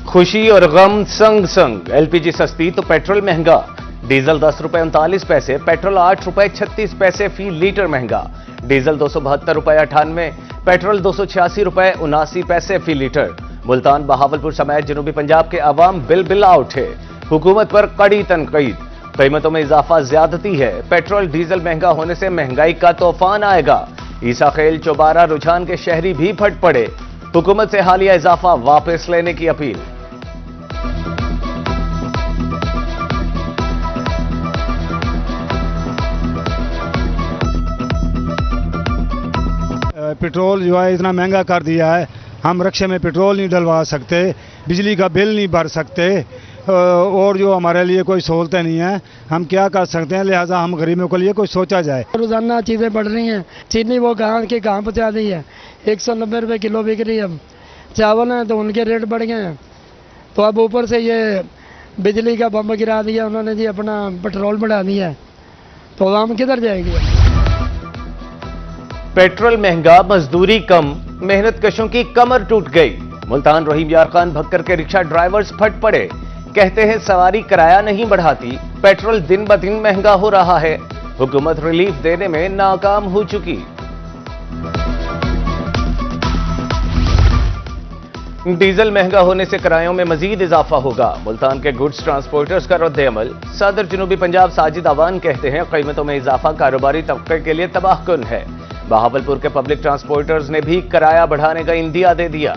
खुशी और गम संग संग। एलपीजी सस्ती तो पेट्रोल महंगा। डीजल 10 रुपए 39 पैसे, पेट्रोल 8 रुपए 36 पैसे फी लीटर महंगा। डीजल 272 रुपए 98, पेट्रोल 286 रुपए 79 पैसे फी लीटर। मुल्तान बहावलपुर समेत जनूबी पंजाब के अवाम बिल उठे। हुकूमत पर कड़ी तनकीद। कीमतों में इजाफा ज्यादती है। पेट्रोल डीजल महंगा होने से महंगाई का तूफान आएगा। ईसा खेल चौबारा रुझान के शहरी भी फट पड़े। हुकूमत से हालिया इजाफा वापस लेने की अपील। पेट्रोल जो है इतना महंगा कर दिया है, हम रक्शे में पेट्रोल नहीं डलवा सकते, बिजली का बिल नहीं भर सकते और जो हमारे लिए कोई सहूलतें नहीं है। हम क्या कर सकते हैं, लिहाजा हम गरीबों के लिए कोई सोचा जाए। रोजाना चीज़ें बढ़ रही हैं। चीनी वो कहाँ की कहाँ पहुँचा दी है, 190 रुपये किलो बिक रही है। अब चावल हैं तो उनके रेट बढ़ गए हैं, तो अब ऊपर से ये बिजली का बम गिरा दिया उन्होंने जी, अपना पेट्रोल बढ़ा दिया है, तो आवाम किधर जाएगी। पेट्रोल महंगा, मजदूरी कम, मेहनत कशों की कमर टूट गई। मुल्तान रहीम यार खान भक्कर के रिक्शा ड्राइवर्स फट पड़े। कहते हैं सवारी किराया नहीं बढ़ाती, पेट्रोल दिन ब दिन महंगा हो रहा है। हुकूमत रिलीफ देने में नाकाम हो चुकी। डीजल महंगा होने से किरायों में मजीद इजाफा होगा। मुल्तान के गुड्स ट्रांसपोर्टर्स का रद्द-ए-अमल। सदर जनूबी पंजाब साजिद अवान कहते हैं कीमतों में इजाफा कारोबारी तबके के लिए तबाहकुन है। बहावलपुर के पब्लिक ट्रांसपोर्टर्स ने भी किराया बढ़ाने का इंदिया दे दिया।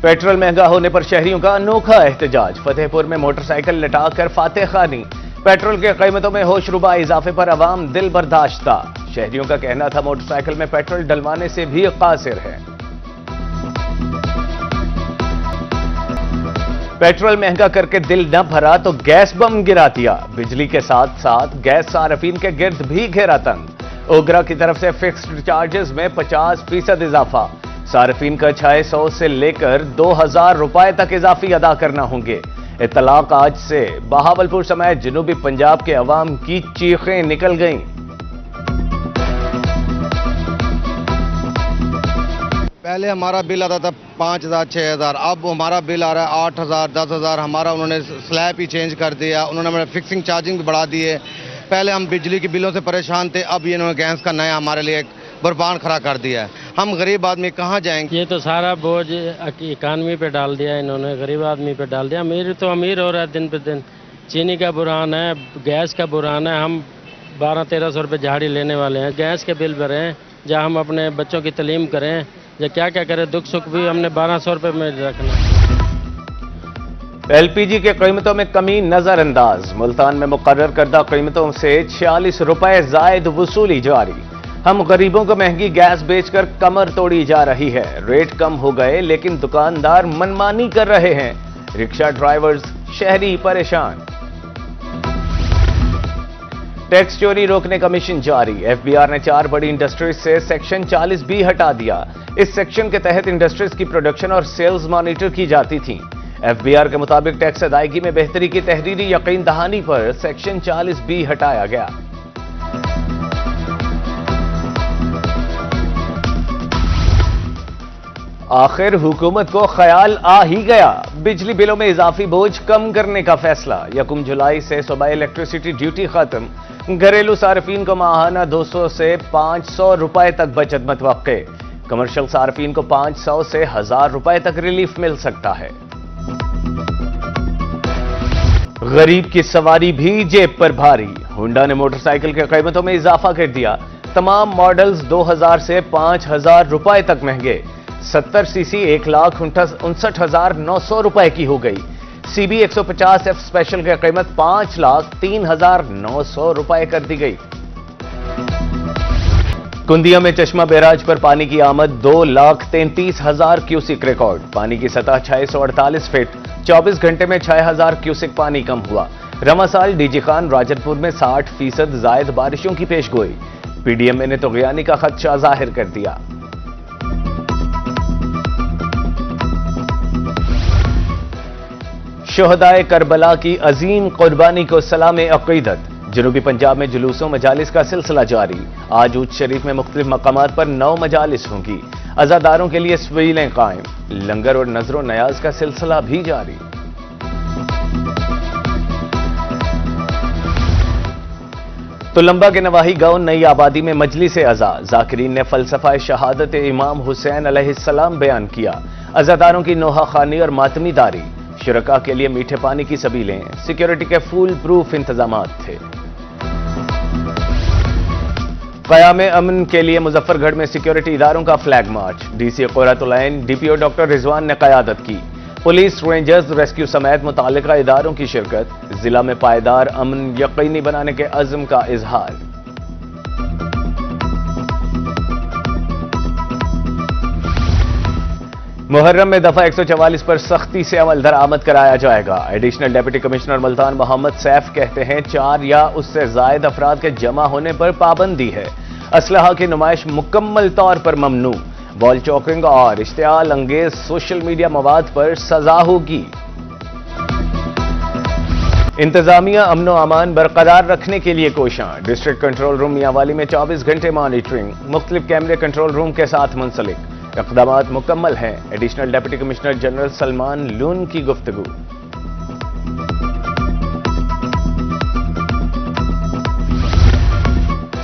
पेट्रोल महंगा होने पर शहरियों का अनोखा एहतजाज। फतेहपुर में मोटरसाइकिल लटाकर फातेह खानी। पेट्रोल के कीमतों में होशरुबा इजाफे पर अवाम दिल बर्दाश्ता। शहरियों का कहना था मोटरसाइकिल में पेट्रोल डलवाने से भी कासिर है। पेट्रोल महंगा करके दिल न भरा तो गैस बम गिरा दिया। बिजली के साथ साथ गैस सार्फिन के गिर्द भी घेरा तंग। ओगरा की तरफ से फिक्स्ड चार्जेस में 50% इजाफा। सार्फिन का 600 से लेकर 2000 रुपए तक इजाफी अदा करना होंगे। इत्तलाक आज से बहावलपुर समेत जनूबी पंजाब के अवाम की चीखें निकल गईं। पहले हमारा बिल आता था 5000 6000, अब हमारा बिल आ रहा है 8000 10000। हमारा उन्होंने स्लैब ही चेंज कर दिया, उन्होंने हमारे फिक्सिंग चार्जिंग भी बढ़ा दिए। पहले हम बिजली के बिलों से परेशान थे, अब ये इन्होंने गैस का नया हमारे लिए एक बर्बान खड़ा कर दिया है। हम गरीब आदमी कहाँ जाएंगे। ये तो सारा बोझ इकानमी पे डाल दिया इन्होंने, गरीब आदमी पे डाल दिया। अमीर तो अमीर हो रहा है दिन पे दिन। चीनी का बुरान है, गैस का बुरान है। हम 1200-1300 रुपये झाड़ी लेने वाले हैं। गैस के बिल भरें, जहाँ हम अपने बच्चों की तालीम करें, या क्या क्या करें, दुख सुख भी हमने 1200 रुपये में रखना। एलपीजी के कीमतों में कमी नजरअंदाज। मुल्तान में मुकर्रर करदा कीमतों से 46 रुपए जायद वसूली जारी। हम गरीबों को महंगी गैस बेचकर कमर तोड़ी जा रही है। रेट कम हो गए लेकिन दुकानदार मनमानी कर रहे हैं। रिक्शा ड्राइवर्स शहरी परेशान। टैक्स चोरी रोकने का मिशन जारी। एफबीआर ने 4 बड़ी इंडस्ट्रीज से सेक्शन 40B हटा दिया। इस सेक्शन के तहत इंडस्ट्रीज की प्रोडक्शन और सेल्स मॉनिटर की जाती थी। एफबीआर के मुताबिक टैक्स अदायगी में बेहतरी की तहरीरी यकीन दहानी पर सेक्शन 40B हटाया गया। आखिर हुकूमत को ख्याल आ ही गया। बिजली बिलों में इजाफी बोझ कम करने का फैसला। 1 जुलाई से सुबह इलेक्ट्रिसिटी ड्यूटी खत्म। घरेलू सार्फिन को माहाना 200 से 500 रुपए तक बचत मुतवक्के। कमर्शियल सार्फिन को 500 से 1000 रुपए तक रिलीफ मिल सकता है। गरीब की सवारी भी जेब पर भारी। होंडा ने मोटरसाइकिल के कीमतों में इजाफा कर दिया। तमाम मॉडल्स 2000 से 5000 रुपए तक महंगे। 70 सीसी 1,59,900 रुपए की हो गई। CB 150F स्पेशल की कीमत 5,03,900 रुपए कर दी गई। कुंदिया में चश्मा बैराज पर पानी की आमद 2,33,000 क्यूसिक रिकॉर्ड। पानी की सतह 648 फीट। 24 घंटे में 6,000 क्यूसिक पानी कम हुआ। रमासाल डीजी खान राजनपुर में 60% जायद बारिशों की पेशगोई। पीडीएमए ने तो गियानी का खदशा जाहिर कर दिया। शुहदाए करबला की अजीम कुर्बानी को सलाम अकीदत। जनूबी पंजाब में जुलूसों मजालिस का सिलसिला जारी। आज ऊज शरीफ में मुख्तलिफ मकामात पर 9 मजालिस होंगी। अज़ादारों के लिए सवीलें कायम, लंगर और नजर नयाज का सिलसिला भी जारी। तुलंबा के नवाही गांव नई आबादी में मजलिस अज़ा ज़ाकिरीन ने फलसफा शहादत इमाम हुसैन अलैहिस्सलाम बयान किया। अज़ादारों की नोहा खानी और मातमी दारी, शुरका के लिए मीठे पानी की सबीलें, सिक्योरिटी के फुल प्रूफ इंतजामात थे। क़याम अमन के लिए मुजफ्फरगढ़ में सिक्योरिटी इदारों का फ्लैग मार्च। डीसी क़ुर्रतुल ऐन डीपीओ डॉक्टर रिजवान ने क़यादत की। पुलिस, रेंजर्स, रेस्क्यू समेत मुताल्लिका इदारों की शिरकत। जिला में पायदार अमन यकीनी बनाने के अज़्म का इजहार। मुहर्रम में दफा 144 पर सख्ती से अमल दरामद कराया जाएगा। Additional deputy commissioner Multan Mohammad Saif कहते हैं 4 या उससे जायद अफराद के जमा होने पर पाबंदी है। असलहा की नुमाइश मुकम्मल तौर पर ममनू। बॉल चौकिंग और इश्तियाल अंगेज सोशल मीडिया मवाद पर सजा होगी। इंतजामिया अमनो अमान बरकरार रखने के लिए कोशिश। डिस्ट्रिक्ट कंट्रोल रूम मियांवाली में 24 घंटे मॉनिटरिंग, मुख्तलिफ कैमरे कंट्रोल रूम के साथ मुंसलिक। इक़दामात मुकम्मल हैं। Additional deputy commissioner general Salman Loon की गुफ्तगू।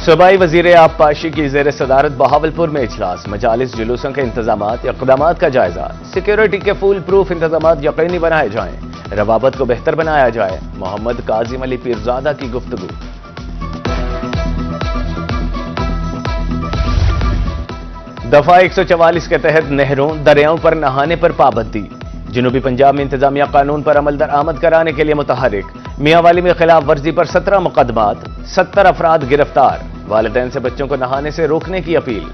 सूबाई वजीर आबपाशी की ज़ेर सदारत बहावलपुर में इजलास। मजालिस जुलूसों के इंतजामात, इक़दामात का जायजा। सिक्योरिटी के फुल प्रूफ इंतजामात यकीनी बनाए जाएं, रवाबत को बेहतर बनाया जाए। मोहम्मद काजिम अली पीरजादा की गुफ्तगू। दफा 144 के तहत नहरों, दरियाओं पर नहाने पर पाबंदी। जनूबी पंजाब में इंतजामिया कानून पर अमल दरामद कराने के लिए मुतहरिक। मियांवाली में खिलाफ वर्जी पर 17 मुकदमात, 70 अफराद गिरफ्तार। वालिदैन से बच्चों को नहाने से रोकने की अपील।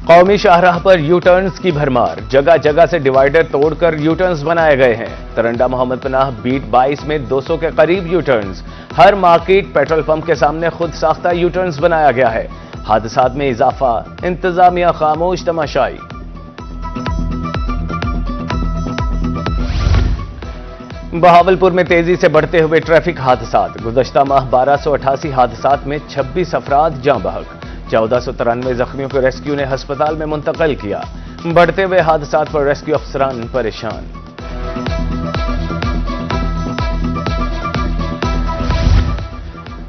कौमी शाहराह पर यू टर्न्स की भरमार। जगह जगह से डिवाइडर तोड़कर यू टर्न्स बनाए गए हैं। तरंडा मोहम्मद पनाह बीट 22 में 200 के करीब you turns. Her market, petrol pump के सामने खुद साख्ता यू टर्न्स बनाया गया है। हादसात में इजाफा, इंतजामिया खामोश तमाशाई। बहावलपुर में तेजी से बढ़ते हुए ट्रैफिक हादसात। गुज़श्ता माह 1288 हादसात में 26 अफराद जाँ बहक। 1493 जख्मियों को रेस्क्यू ने अस्पताल में मुंतकिल किया। बढ़ते हुए हादसात पर रेस्क्यू अफसरान परेशान।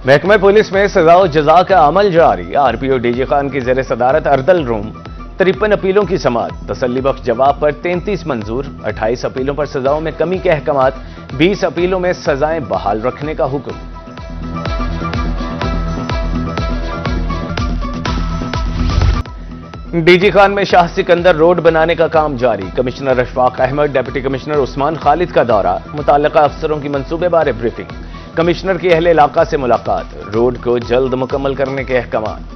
महकमे पुलिस में सजा और जजा का अमल जारी। आरपीओ डीजी खान की ज़ेर सदारत अर्दल रूम। 53 अपीलों की समाअत। तसल्ली बख्श जवाब पर 33 मंजूर। 28 अपीलों पर सजाओं में कमी के अहकामात। 20 अपीलों में सजाएं बहाल रखने का हुक्म। डीजी खान में शाह सिकंदर रोड बनाने का काम जारी। Commissioner Ashfaq Ahmad, deputy commissioner Usman Khalid का दौरा। मुताल्लिका अफसरों की मंसूबे बारे ब्रीफिंग। कमिश्नर की अहले इलाका से मुलाकात। रोड को जल्द मुकम्मल करने के अहकामात।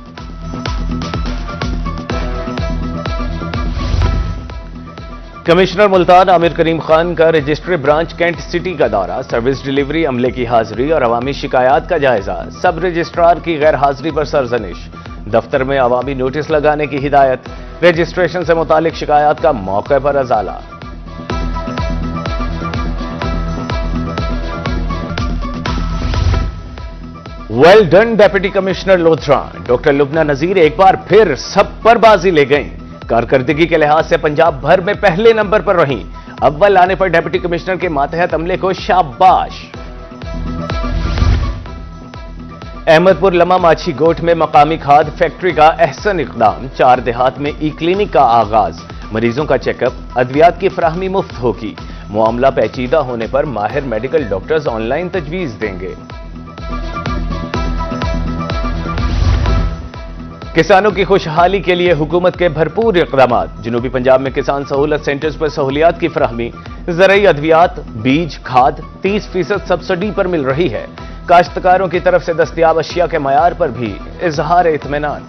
कमिश्नर मुल्तान आमिर करीम खान का रजिस्ट्री ब्रांच कैंट सिटी का दौरा। सर्विस डिलीवरी, अमले की हाजिरी और अवामी शिकायत का जायजा। सब रजिस्ट्रार की गैर हाजिरी पर सरजनिश। दफ्तर में अवामी नोटिस लगाने की हिदायत। रजिस्ट्रेशन से मुतालिक शिकायत का मौके पर अजाला। Well done deputy commissioner Lodhra. Doctor Lubna Nazir एक बार फिर सब पर बाजी ले गईं। कारकर्दगी के लिहाज से पंजाब भर में पहले नंबर पर रहीं। अव्वल आने पर डिप्टी कमिश्नर के मातहत अमले को शाबाश। अहमदपुर लमा माछी गोठ में मकामी खाद फैक्ट्री का अहसन इकदाम। 4 देहात में ई क्लिनिक का आगाज। मरीजों का चेकअप, अद्वियात की फराहमी मुफ्त होगी। मामला पेचीदा होने पर माहिर मेडिकल डॉक्टर्स ऑनलाइन तजवीज देंगे। किसानों की खुशहाली के लिए हुकूमत के भरपूर इक़दामात। जनूबी पंजाब में किसान सहूलत सेंटर्स पर सहूलियात की फराहमी। ज़रई अद्वियात, बीज, खाद 30% सब्सिडी पर मिल रही है। काश्तकारों की तरफ से दस्तयाब अशिया के मयार पर भी इजहार इत्मीनान।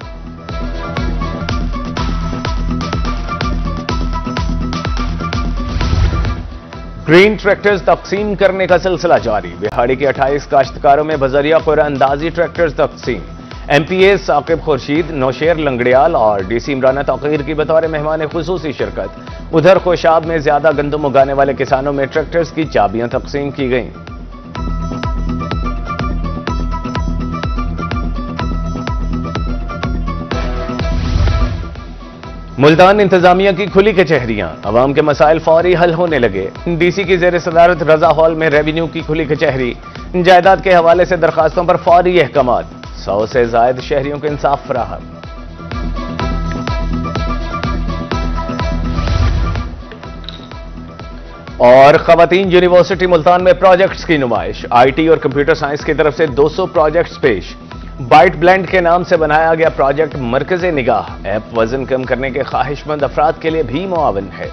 ग्रीन ट्रैक्टर्स तकसीम करने का सिलसिला जारी। बिहाड़ी के 28 काश्तकारों में बजरिया कुरानंदाजी ट्रैक्टर्स तकसीम। MPA साकिब खुर्शीद, नौशेर लंगड़ियाल और DC इमरान तौकीर की बतौर मेहमान खुसूसी शिरकत। उधर खुशाब में ज्यादा गंदम उगाने वाले किसानों में ट्रैक्टर्स की चाबियां तकसीम की गईं। मुल्तान इंतजामिया की खुली कचहरियां, अवाम के मसाइल फौरी हल होने लगे। DC की जेर सदारत रजा हॉल में रेवेन्यू की खुली कचहरी, जायदाद के हवाले से दरखास्तों पर फौरी अहकामात, 100 से जायद शहरियों को इंसाफ फराहम। और खवातीन यूनिवर्सिटी मुल्तान में प्रोजेक्ट्स की नुमाइश, IT और कंप्यूटर साइंस की तरफ से 200 प्रोजेक्ट्स पेश। बाइट ब्लेंड के नाम से बनाया गया प्रोजेक्ट मरकज़े निगाह ऐप वजन कम करने के ख्वाहिशमंद अफराद के लिए भी मुआवन है।